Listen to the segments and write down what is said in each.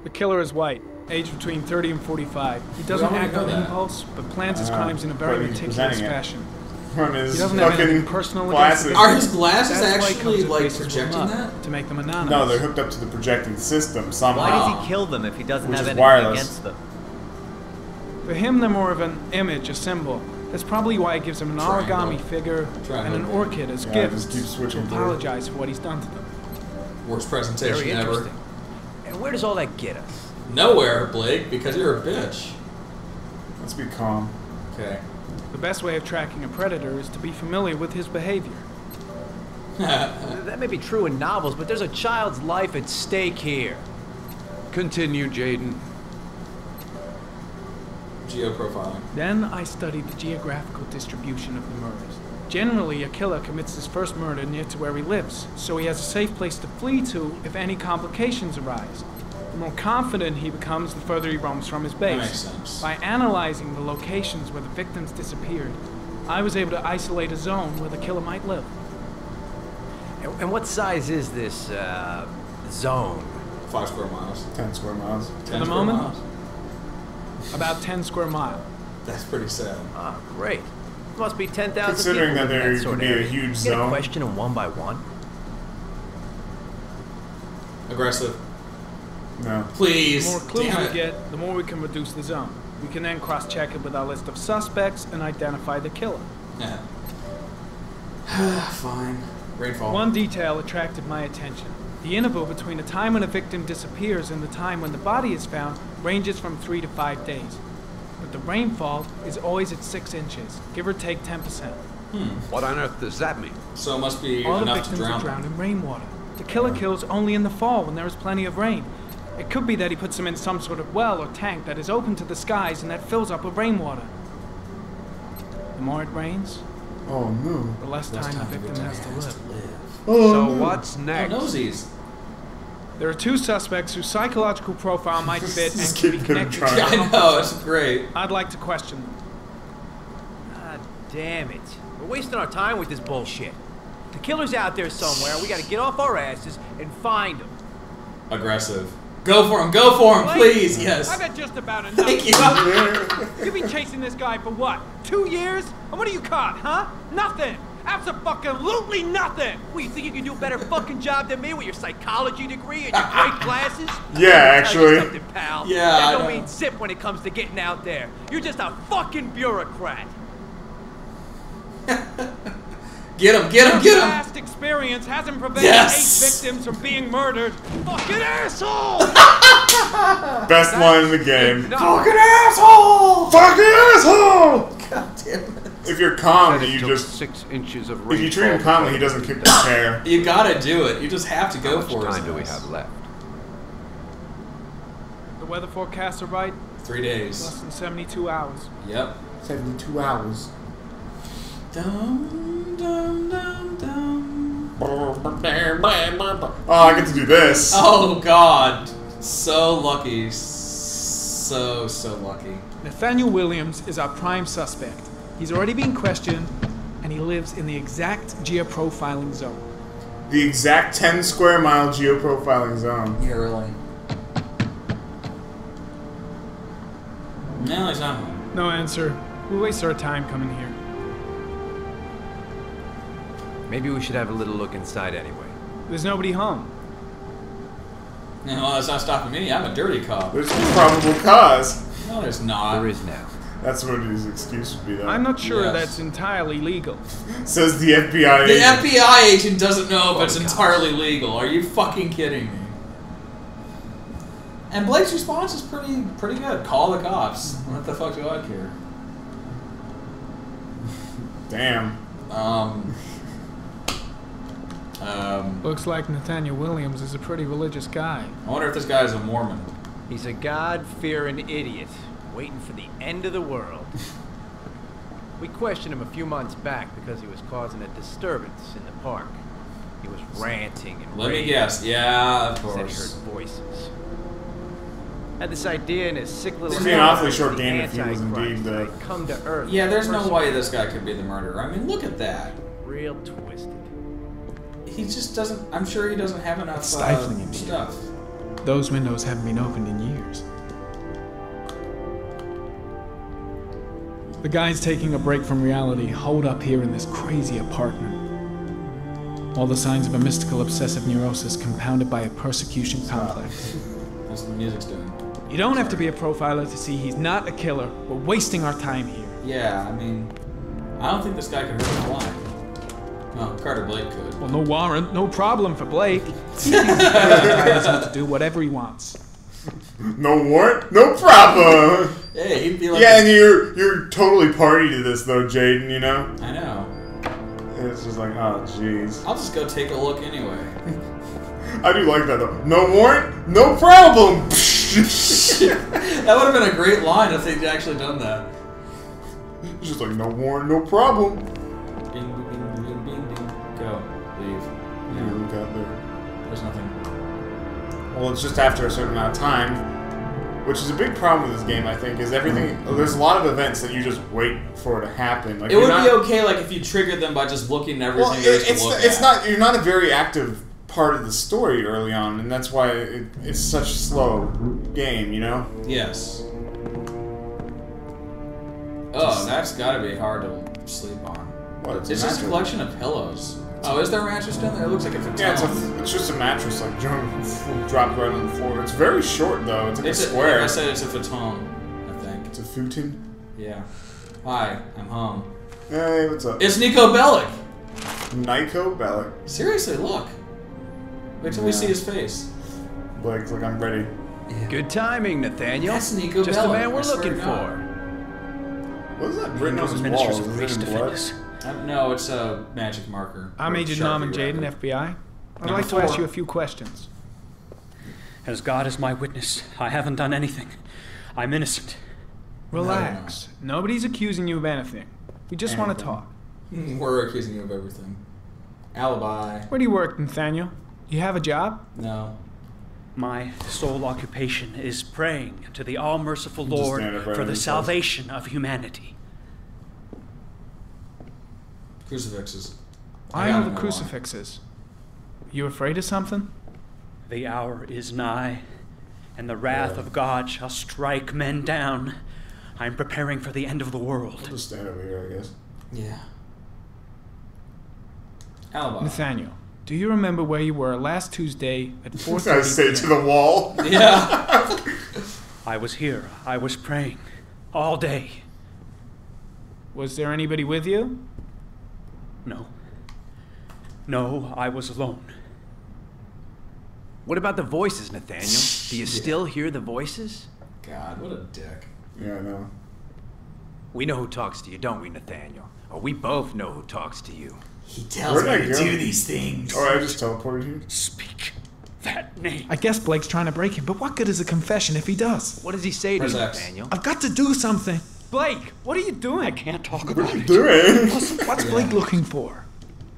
The killer is white, aged between 30 and 45. He doesn't act on impulse, but plans his crimes in a very meticulous fashion. From his he doesn't have anything personal against glasses. Are his glasses actually like projecting that? To make them anonymous. No, they're hooked up to the projecting system somehow. Why does he kill them if he doesn't have anything wireless. against them? For him, they're more of an image, a symbol. That's probably why he gives him an origami figure and an orchid as gifts to apologize for what he's done to them. Worst presentation ever. And where does all that get us? Nowhere, Blake, because you're a bitch. Let's be calm. Okay. The best way of tracking a predator is to be familiar with his behavior. That may be true in novels, but there's a child's life at stake here. Continue, Jaden. Geoprofiling. Then I studied the geographical distribution of the murders. Generally, a killer commits his first murder near to where he lives, so he has a safe place to flee to if any complications arise. The more confident he becomes, the further he roams from his base. That makes sense. By analyzing the locations where the victims disappeared, I was able to isolate a zone where the killer might live. And what size is this, zone? 5 square miles. 10 square miles. 10 the square moment? miles. About 10 square miles. That's pretty sad. Ah, great. Must be 10,000 Considering people that there could be a huge zone. Get a question them one by one. Aggressive. No. Please. The more clues we get, the more we can reduce the zone. We can then cross-check it with our list of suspects and identify the killer. Yeah. Fine. Rainfall. One detail attracted my attention. The interval between the time when a victim disappears and the time when the body is found ranges from 3 to 5 days. But the rainfall is always at 6 inches, give or take 10%. What on earth does that mean? So it must be All the enough victims to are drown drowned them. in rainwater. The killer kills only in the fall when there is plenty of rain. It could be that he puts them in some sort of well or tank that is open to the skies and that fills up with rainwater. The more it rains, no. the less time the victim has to live. So what's next? Oh, nosies. There are 2 suspects whose psychological profile might fit and can be connected to I know, it's great. I'd like to question them. God damn it. We're wasting our time with this bullshit. The killer's out there somewhere. We gotta get off our asses and find him. Aggressive. Go for him, please, yes. I've had just about enough. Thank you. You've been chasing this guy for what? 2 years? And what are you caught, huh? Nothing! Absolutely nothing! Well, you think you can do a better fucking job than me with your psychology degree and your great glasses? Yeah, actually. Something, pal. Yeah, That I don't know. mean zip when it comes to getting out there. You're just a fucking bureaucrat. Get him! Past experience hasn't prevented 8 victims from being murdered. Fucking asshole! Best line in the game. Fucking asshole! Fucking asshole! God damn it. If you're calm, Said it you took just... 6 inches of If rainfall. you treat him calmly, he doesn't kick the chair. You gotta do it. You just have to go How for it. much time do we have left? The weather forecasts are right. 3 days. Less than 72 hours. Yep. 72 hours. Dum, dum, dum, dum. Oh, I get to do this. Oh, God. So lucky. So lucky. Nathaniel Williams is our prime suspect. He's already been questioned, and he lives in the exact geoprofiling zone. The exact 10 square mile geoprofiling zone. Yeah, really. No, he's not home. No answer. We waste our time coming here. Maybe we should have a little look inside anyway. There's nobody home. No, well, that's not stopping me. I'm a dirty cop. There's probable cause. No, there's not. There is now. That's what his excuse would be, though. I'm not sure Yes. that's entirely legal. Says the FBI The agent. FBI agent doesn't know if it's entirely legal. Are you fucking kidding me? And Blake's response is pretty good. Call the cops. What the fuck do I care? Damn. Looks like Nathaniel Williams is a pretty religious guy. I wonder if this guy is a Mormon. He's a God-fearing idiot, waiting for the end of the world. We questioned him a few months back because he was causing a disturbance in the park. He was ranting and Let me raving. guess. Yeah, of Said he course. heard voices. Had this idea in his sick little This head. would be an awfully that short the game if he was Antichrist indeed the- might come to Earth. Yeah, there's no Person way this guy could be the murderer. I mean, look at that. Real twisted. He just doesn't. I'm sure he doesn't have enough It's stifling in here. stuff. those windows haven't been opened in years. The guys taking a break from reality holed up here in this crazy apartment. All the signs of a mystical obsessive neurosis compounded by a persecution complex. That's what the music's doing. You don't have to be a profiler to see he's not a killer. We're wasting our time here. Yeah, I mean, I don't think this guy could hurt a fly. Well, Carter Blake could. Well, no warrant, no problem for Blake. He to do whatever he wants. No warrant, no problem. Hey, he'd be like. Yeah, and you're totally party to this though, Jaden. You know. I know. It's just like, oh, jeez. I'll just go take a look anyway. I do like that though. No warrant, no problem. That would have been a great line if they'd actually done that. It's just like, no warrant, no problem. Bing, bing, bing, bing, bing, bing. Go. Leave. Yeah, we got there. There's nothing. Well, it's just after a certain amount of time, which is a big problem with this game, I think, is everything. There's a lot of events that you just wait for it to happen. Like, It would be okay, like, if you triggered them by just looking at everything there is to look at. It's not. You're not a very active part of the story early on, and that's why it's such a slow game. You know. Yes. Oh, that's gotta be hard to sleep on. What? It's just a collection of pillows. Oh, is there a mattress down there? It looks like a futon. Yeah, it's just a mattress, like dropped right on the floor. It's very short though. It's like a square. Like I said, it's a futon. I think. It's a futon. Yeah. Hi, I'm home. Hey, what's up? It's Nico Bellic. Nico Bellic. Seriously, look. Wait till we see his face. Blake's like, I'm ready. Yeah. Good timing, Nathaniel. That's Nico Just Bellic, the man I we're swear looking to God. for. What is that written on his walls? Is it in blood? No, it's a magic marker. I'm Agent Norman Jaden, FBI. I'd like to ask you a few questions. As God is my witness, I haven't done anything. I'm innocent. Relax. Nobody's accusing you of anything. We just want to talk. We're accusing you of everything. Alibi. Where do you work, Nathaniel? Do you have a job? No. My sole occupation is praying to the all-merciful Just Lord stand up right for on the your toes. salvation of humanity. Crucifixes. I gotta know the know crucifixes. You afraid of something? The hour is nigh, and the wrath of God shall strike men down. I'm preparing for the end of the I'll world. just stand over here, I guess. Yeah. Alibi. Nathaniel, do you remember where you were last Tuesday at 4:30 I say to the wall. Yeah. I was here. I was praying. All day. Was there anybody with you? No. No, I was alone. What about the voices, Nathaniel? Do you still hear the voices? God, what a dick. Yeah, I know. We know who talks to you, don't we, Nathaniel? Or we both know who talks to you. He tells Where'd I me to go? do these things. Oh, I just teleported you? Speak that name. I guess Blake's trying to break him, but what good is a confession if he does? What does he say to Press you, X. Nathaniel? I've got to do something. Blake, what are you doing? I can't talk about it. Doing? What's Blake looking for?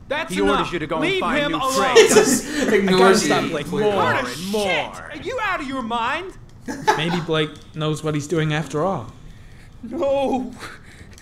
That's He enough. orders you to go and Leave find him new alone. prey. Just ignores you. stop Blake. completely. More What a and more. Are you out of your mind? Maybe Blake knows what he's doing after all. No.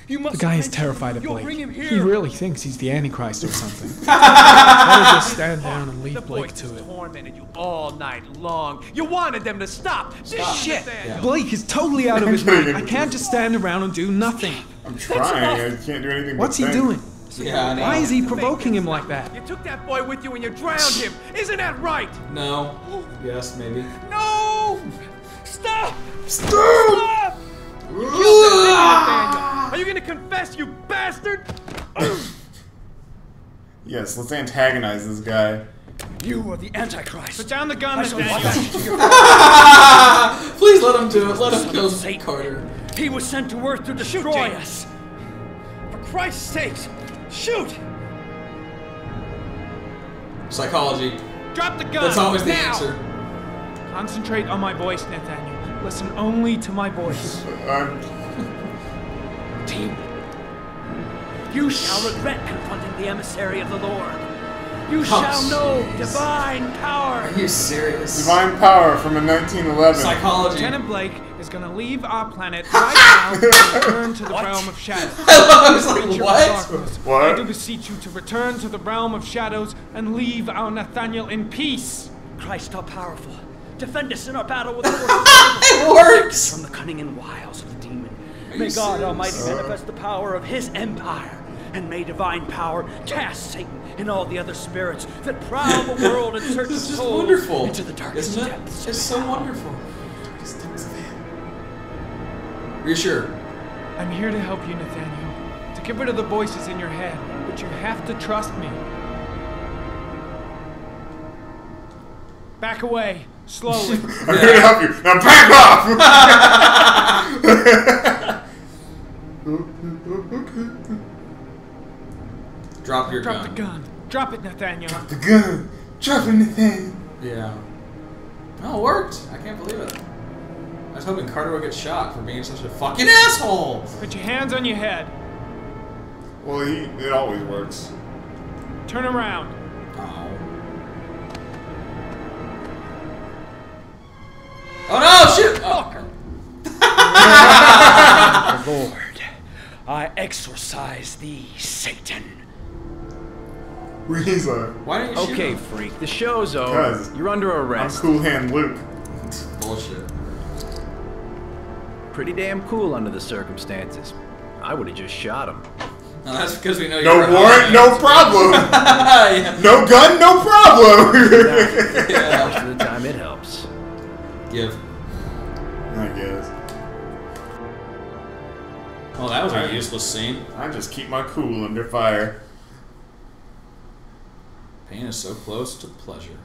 You must. The guy is terrified of You'll Blake. bring him here. He really thinks he's the Antichrist or something. Better just stand down and The leave Blake voices to it. tormented you all night long. You wanted them to stop. This shit. Yeah. Blake is totally out of his mind. I can't just stand around and do nothing. I'm trying. I can't do anything What's but he think. doing? Yeah, I know. Why is he provoking him like that? You took that boy with you and you drowned him. Isn't that right? No. Yes, maybe. No! Stop! Stop! Stop! You killed that thing, Nathaniel. Are you gonna confess, you bastard? Yes, let's antagonize this guy. You are the Antichrist. Put down the gun, I shall Nathaniel. Please let him do it. Let him kill Satan. Carter. He was sent to Earth to destroy us. For Christ's sake, shoot! Psychology. Drop the gun. That's always the now. answer. Concentrate on my voice, Nathaniel. Listen only to my voice. Team, you shall regret confronting the emissary of the Lord. You shall know divine power. Are you serious? Divine power from a 1911. Psychology. Lieutenant Blake is gonna leave our planet right now and return to the realm of shadows. I was like, Creature of what? darkness, What? I do beseech you to return to the realm of shadows and leave our Nathaniel in peace. Christ all powerful, defend us in our battle with the forces of It works! from the cunning and wiles of the demon. May God Almighty manifest the power of his empire, and may divine power cast Satan and all the other spirits that prowl the world in search of This is just souls wonderful. into the darkest Isn't it? depths. It's so wonderful. Are you sure? I'm here to help you, Nathaniel. To get rid of the voices in your head. But you have to trust me. Back away. Slowly. I'm here to help you. Now back off! Drop your Drop gun. the gun. Drop it, Nathaniel. The gun. Dropping the thing. Yeah. Oh, it worked. I can't believe it. I was hoping Carter would get shot for being such a fucking asshole. Put your hands on your head. Well, it always works. Turn around. Oh. Oh no! Shoot! Oh. Lord, I exorcise thee, Satan. He's like, Why didn't you shoot Okay, him? freak, the show's over. Because You're under I'm arrest. Cool Hand Luke. Bullshit. Pretty damn cool under the circumstances. I would have just shot him. No, that's because we know No you're a warrant, hot no man. problem. Yeah. No gun, no problem. Yeah. Most of the time it helps. Give. I guess. Well, that was a useless scene. I just keep my cool under fire. Pain is so close to pleasure.